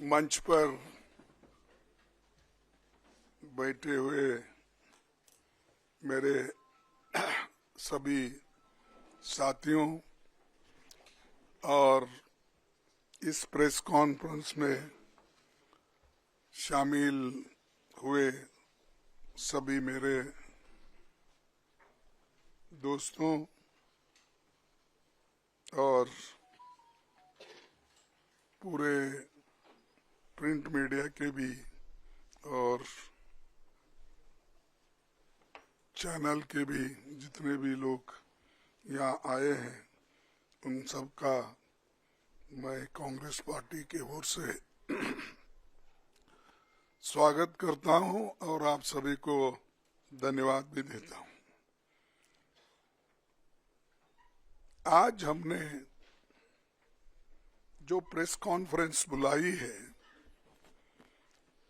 मंच पर बैठे हुए मेरे सभी साथियों और इस प्रेस कॉन्फ्रेंस में शामिल हुए सभी मेरे दोस्तों और पूरे प्रिंट मीडिया के भी और चैनल के भी जितने भी लोग यहाँ आए हैं उन सब का मैं कांग्रेस पार्टी की ओर से स्वागत करता हूं और आप सभी को धन्यवाद भी देता हूं। आज हमने जो प्रेस कॉन्फ्रेंस बुलाई है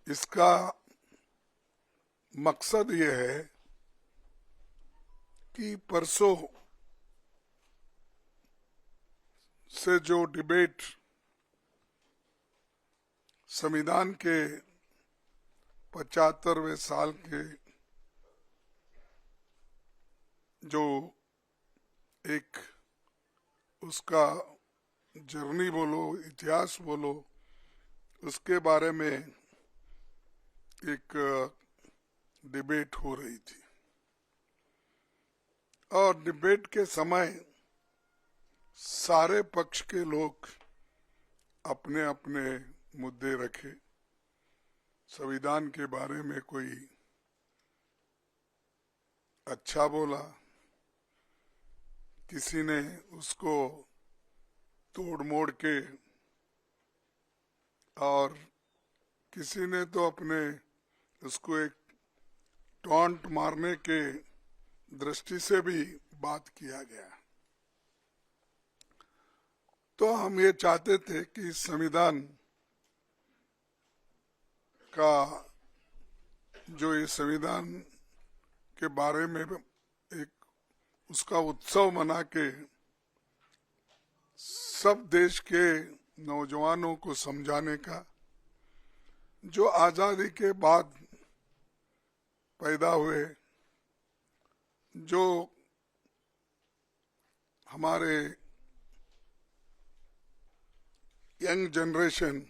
इसका मकसद ये है कि परसों से जो डिबेट संविधान के 75वें साल के जो एक उसका जर्नी बोलो इतिहास बोलो उसके बारे में एक डिबेट हो रही थी और डिबेट के समय सारे पक्ष के लोग अपने अपने मुद्दे रखे। संविधान के बारे में कोई अच्छा बोला, किसी ने उसको तोड़ मोड़ के और किसी ने तो अपने उसको एक टॉन्ट मारने के दृष्टि से भी बात किया गया। तो हम ये चाहते थे कि संविधान का जो ये संविधान के बारे में एक उसका उत्सव मना के सब देश के नौजवानों को समझाने का, जो आजादी के बाद पैदा हुए, जो हमारे यंग जनरेशन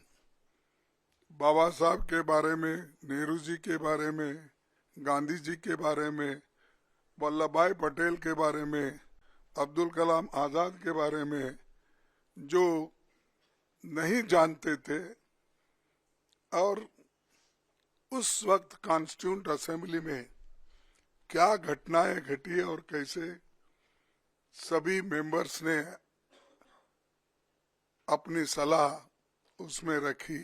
बाबा साहब के बारे में, नेहरू जी के बारे में, गांधी जी के बारे में, वल्लभ भाई पटेल के बारे में, अब्दुल कलाम आजाद के बारे में जो नहीं जानते थे और उस वक्त कॉन्स्टिट्यूंट असेंबली में क्या घटनाएं घटी और कैसे सभी मेंबर्स ने अपनी सलाह उसमें रखी,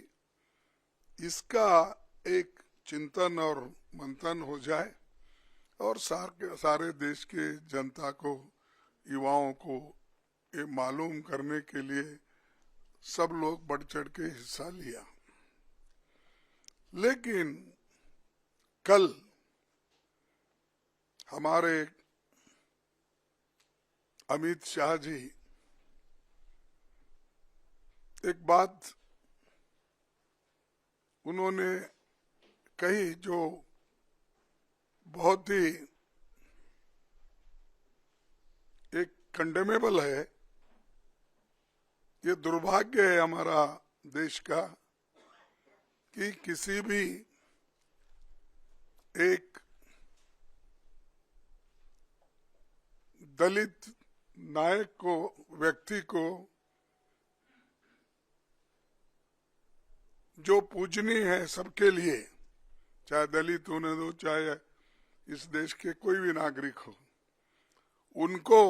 इसका एक चिंतन और मंथन हो जाए और सारे देश के जनता को, युवाओं को ये मालूम करने के लिए सब लोग बढ़ चढ़ के हिस्सा लिया। लेकिन कल हमारे अमित शाह जी एक बात उन्होंने कही जो बहुत ही एक कंडेमेबल है। ये दुर्भाग्य है हमारा देश का कि किसी भी एक दलित नायक को, व्यक्ति को जो पूजनीय है सबके लिए, चाहे दलित होने दो चाहे इस देश के कोई भी नागरिक हो, उनको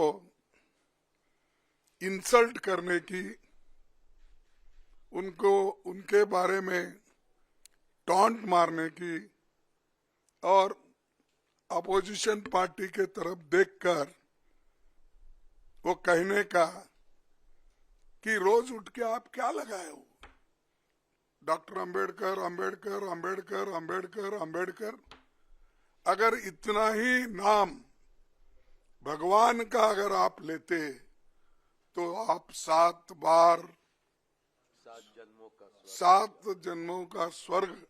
इंसल्ट करने की, उनको उनके बारे में टॉन्ट मारने की और अपोजिशन पार्टी के तरफ देखकर वो कहने का कि रोज उठ के आप क्या लगाए हो, डॉक्टर अंबेडकर अंबेडकर अंबेडकर अंबेडकर अंबेडकर। अगर इतना ही नाम भगवान का अगर आप लेते तो आप 7 बार 7 जन्मों का 7 जन्मों का स्वर्ग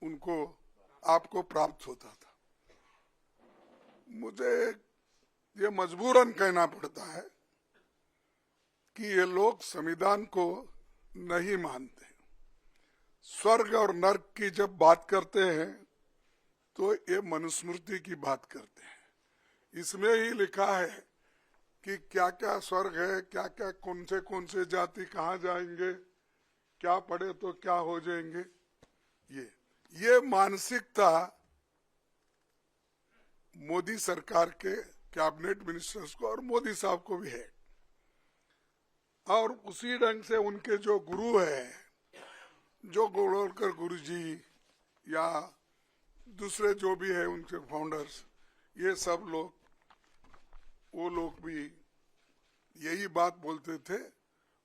उनको आपको प्राप्त होता था। मुझे ये मजबूरन कहना पड़ता है कि ये लोग संविधान को नहीं मानते। स्वर्ग और नर्क की जब बात करते हैं तो ये मनुस्मृति की बात करते हैं। इसमें ही लिखा है कि क्या क्या स्वर्ग है, क्या क्या कौन से जाति कहाँ जाएंगे, क्या पढ़े तो क्या हो जाएंगे। ये मानसिकता मोदी सरकार के कैबिनेट मिनिस्टर्स को और मोदी साहब को भी है, और उसी ढंग से उनके जो गुरु है, जो गोलवलकर गुरु जी या दूसरे जो भी है उनके फाउंडर्स, ये सब लोग, वो लोग भी यही बात बोलते थे।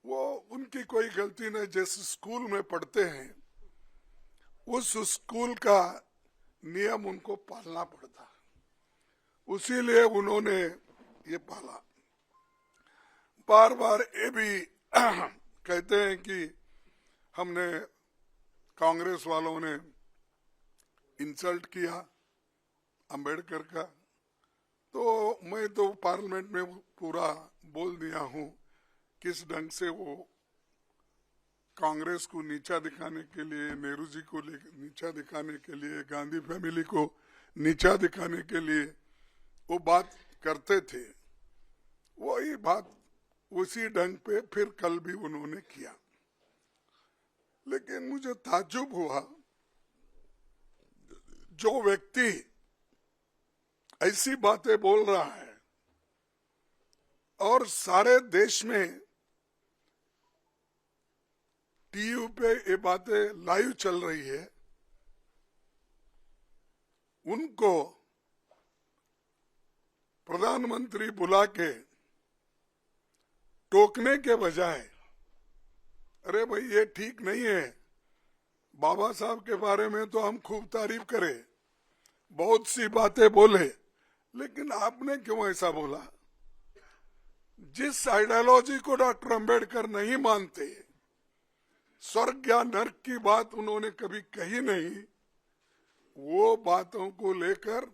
वो उनकी कोई गलती नहीं, जैसे स्कूल में पढ़ते हैं उस स्कूल का नियम उनको पालना पड़ता, उसीलिए उन्होंने ये पाला। बार बार ये भी कहते हैं कि हमने, कांग्रेस वालों ने इंसल्ट किया अंबेडकर का, तो मैं तो पार्लियामेंट में पूरा बोल दिया हूँ किस ढंग से वो कांग्रेस को नीचा दिखाने के लिए, नेहरू जी को नीचा दिखाने के लिए, गांधी फैमिली को नीचा दिखाने के लिए वो बात करते थे। वही बात उसी ढंग पे फिर कल भी उन्होंने किया। लेकिन मुझे ताज्जुब हुआ, जो व्यक्ति ऐसी बातें बोल रहा है और सारे देश में टीवी पे ये बातें लाइव चल रही है, उनको प्रधानमंत्री बुला के टोकने के बजाय, अरे भाई ये ठीक नहीं है, बाबा साहब के बारे में तो हम खूब तारीफ करें, बहुत सी बातें बोले, लेकिन आपने क्यों ऐसा बोला? जिस आइडियोलॉजी को डॉक्टर अंबेडकर नहीं मानते, स्वर्ग या नर्क की बात उन्होंने कभी कही नहीं, वो बातों को लेकर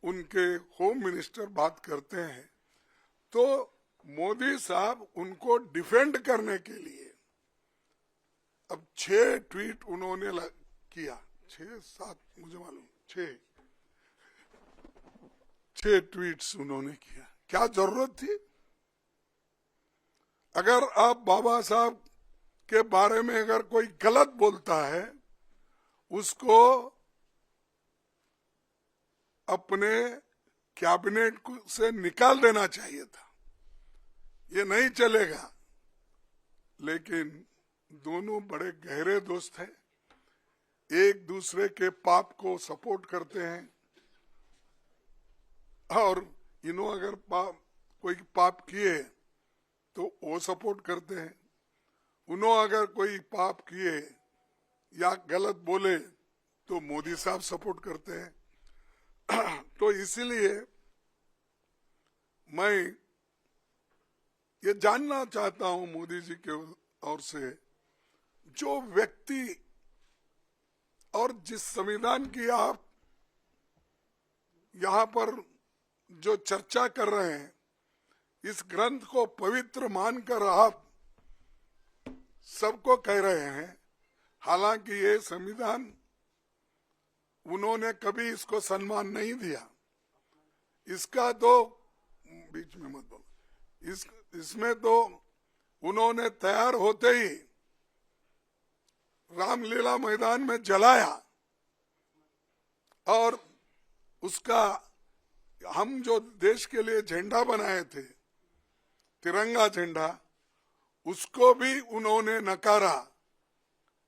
उनके होम मिनिस्टर बात करते हैं। तो मोदी साहब उनको डिफेंड करने के लिए अब 6 ट्वीट उन्होंने किया, 6-7 मुझे मालूम, 6 ट्वीट्स उन्होंने किया। क्या जरूरत थी? अगर आप बाबा साहब के बारे में अगर कोई गलत बोलता है, उसको अपने कैबिनेट से निकाल देना चाहिए था, ये नहीं चलेगा। लेकिन दोनों बड़े गहरे दोस्त हैं, एक दूसरे के पाप को सपोर्ट करते हैं, और इन्हों अगर कोई पाप किए तो वो सपोर्ट करते हैं, उन्हों अगर कोई पाप किए या गलत बोले तो मोदी साहब सपोर्ट करते हैं। तो इसलिए मैं ये जानना चाहता हूं मोदी जी के ओर से, जो व्यक्ति और जिस संविधान की आप यहाँ पर जो चर्चा कर रहे हैं, इस ग्रंथ को पवित्र मानकर आप सबको कह रहे हैं, हालांकि ये संविधान उन्होंने कभी इसको सम्मान नहीं दिया। इसका तो बीच में मत बोलो, इसमें तो उन्होंने तैयार होते ही रामलीला मैदान में जलाया, और उसका हम जो देश के लिए झंडा बनाए थे, तिरंगा झंडा, उसको भी उन्होंने नकारा,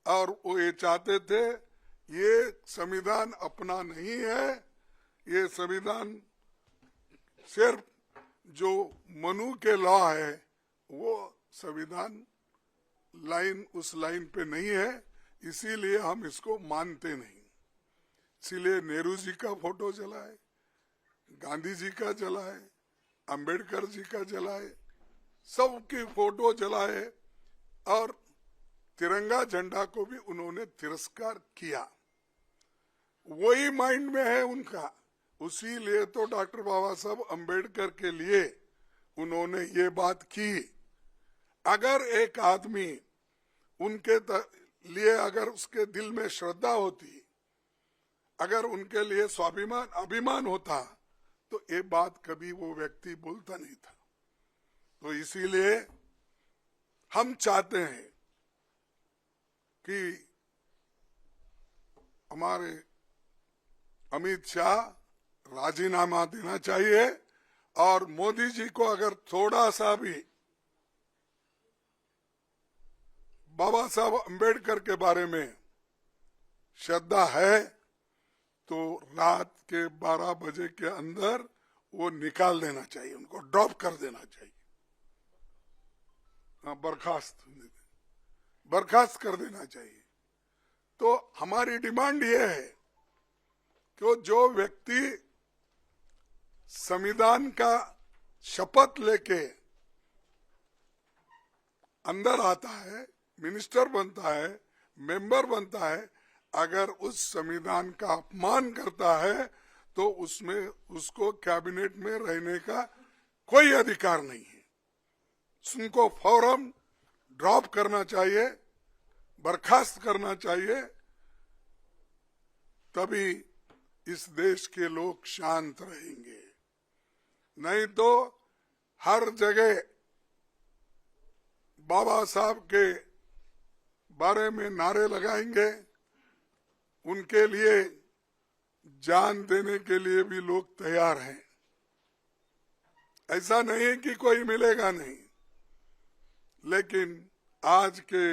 और वो ये चाहते थे ये संविधान अपना नहीं है, ये संविधान सिर्फ जो मनु के लॉ है वो संविधान लाइन उस लाइन पे नहीं है, इसीलिए हम इसको मानते नहीं। इसीलिए नेहरू जी का फोटो जलाए, गांधी जी का जलाए, अंबेडकर जी का जलाए, सबकी फोटो जलाए, और तिरंगा झंडा को भी उन्होंने तिरस्कार किया। वही माइंड में है उनका। उसी लिए तो डॉक्टर बाबा साहब अंबेडकर के लिए उन्होंने ये बात की। अगर एक आदमी उनके लिए अगर उसके दिल में श्रद्धा होती, अगर उनके लिए स्वाभिमान अभिमान होता, तो ये बात कभी वो व्यक्ति बोलता नहीं था। तो इसीलिए हम चाहते हैं कि हमारे अमित शाह राजीनामा देना चाहिए और मोदी जी को अगर थोड़ा सा भी बाबा साहब अंबेडकर के बारे में श्रद्धा है तो रात के 12 बजे के अंदर वो निकाल देना चाहिए, उनको ड्रॉप कर देना चाहिए, बर्खास्त कर देना चाहिए। तो हमारी डिमांड ये है कि जो व्यक्ति संविधान का शपथ लेके अंदर आता है, मिनिस्टर बनता है, मेंबर बनता है, अगर उस संविधान का अपमान करता है तो उसमें उसको कैबिनेट में रहने का कोई अधिकार नहीं है। उनको फौरन ड्रॉप करना चाहिए, बर्खास्त करना चाहिए, तभी इस देश के लोग शांत रहेंगे। नहीं तो हर जगह बाबा साहब के बारे में नारे लगाएंगे, उनके लिए जान देने के लिए भी लोग तैयार हैं। ऐसा नहीं कि कोई मिलेगा नहीं, लेकिन आज के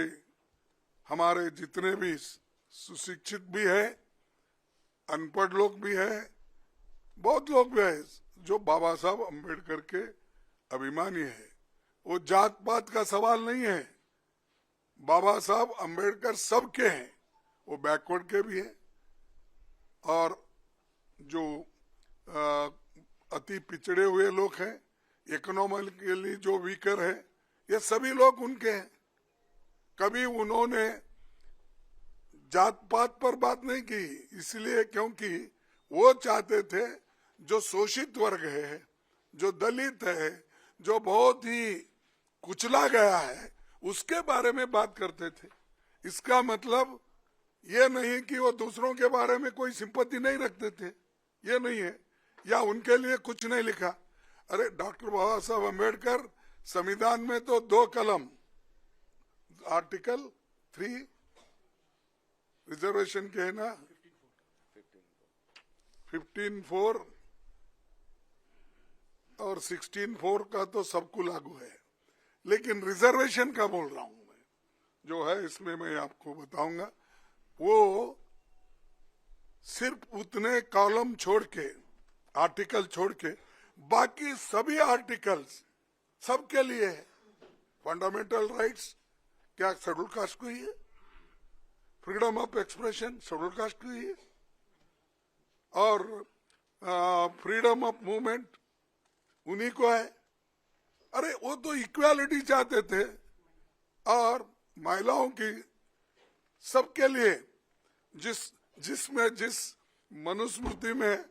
हमारे जितने भी सुशिक्षित भी है, अनपढ़ लोग भी है, बहुत लोग भी है जो बाबा साहब अंबेडकर के अभिमानी है। वो जात पात का सवाल नहीं है, बाबा साहब अंबेडकर सबके हैं, वो बैकवर्ड के भी हैं और जो अति पिछड़े हुए लोग हैं, इकोनॉमिकली जो वीकर है, ये सभी लोग उनके हैं। कभी उन्होंने जात पात पर बात नहीं की, इसलिए क्योंकि वो चाहते थे जो शोषित वर्ग है, जो दलित है, जो बहुत ही कुचला गया है, उसके बारे में बात करते थे। इसका मतलब ये नहीं कि वो दूसरों के बारे में कोई सिंपैथी नहीं रखते थे, ये नहीं है, या उनके लिए कुछ नहीं लिखा। अरे डॉक्टर बाबा साहब अम्बेडकर संविधान में तो 2 कलम, आर्टिकल 3 रिजर्वेशन के है ना, 15(4) और 16(4) का तो सबको लागू है, लेकिन रिजर्वेशन का बोल रहा हूं मैं, जो है इसमें मैं आपको बताऊंगा। वो सिर्फ उतने कॉलम छोड़ के, आर्टिकल छोड़ के, बाकी सभी आर्टिकल्स सबके लिए है। फंडामेंटल राइट्स क्या शेड्यूल कास्ट को ही है, freedom of expression schedule caste को ही है, और फ्रीडम ऑफ मूवमेंट उन्हीं को है। अरे वो तो इक्वालिटी चाहते थे, और महिलाओं की सबके लिए जिस मनुस्मृति में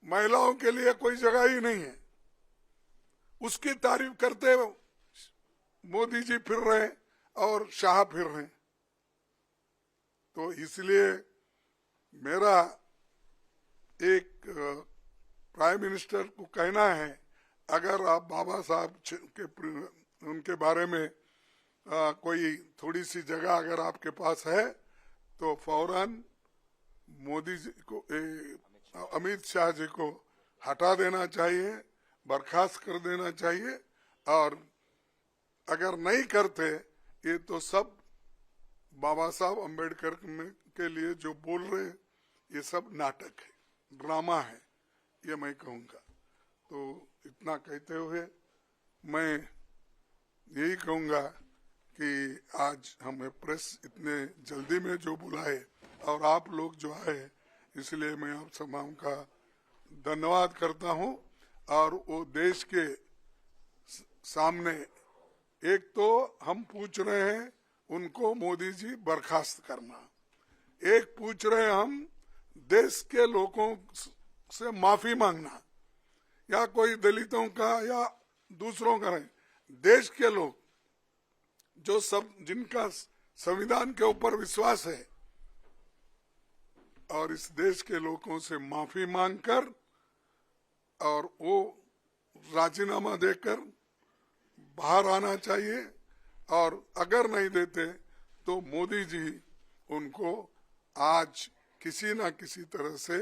महिलाओं के लिए कोई जगह ही नहीं है, उसकी तारीफ करते मोदी जी फिर रहे और शाह फिर रहे। तो इसलिए मेरा एक प्राइम मिनिस्टर को कहना है, अगर आप बाबा साहब के उनके बारे में कोई थोड़ी सी जगह अगर आपके पास है तो फौरन मोदी जी को, अमित शाह जी को हटा देना चाहिए, बर्खास्त कर देना चाहिए। और अगर नहीं करते ये तो सब बाबा साहब अम्बेडकर के लिए जो बोल रहे हैं ये सब नाटक है, ड्रामा है, ये मैं कहूँगा। तो इतना कहते हुए मैं यही कहूँगा कि आज हमें प्रेस इतने जल्दी में जो बुलाए और आप लोग जो आए, इसलिए मैं आप तमाम का धन्यवाद करता हूँ। और वो देश के सामने एक तो हम पूछ रहे हैं उनको मोदी जी बर्खास्त करना, एक पूछ रहे हैं हम देश के लोगों से माफी मांगना, या कोई दलितों का या दूसरों का नहीं, देश के लोग जो सब जिनका संविधान के ऊपर विश्वास है, और इस देश के लोगों से माफी मांगकर और वो राजीनामा देकर बाहर आना चाहिए, और अगर नहीं देते तो मोदी जी उनको आज किसी ना किसी तरह से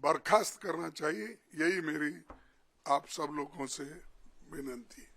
बर्खास्त करना चाहिए। यही मेरी आप सब लोगों से विनती है।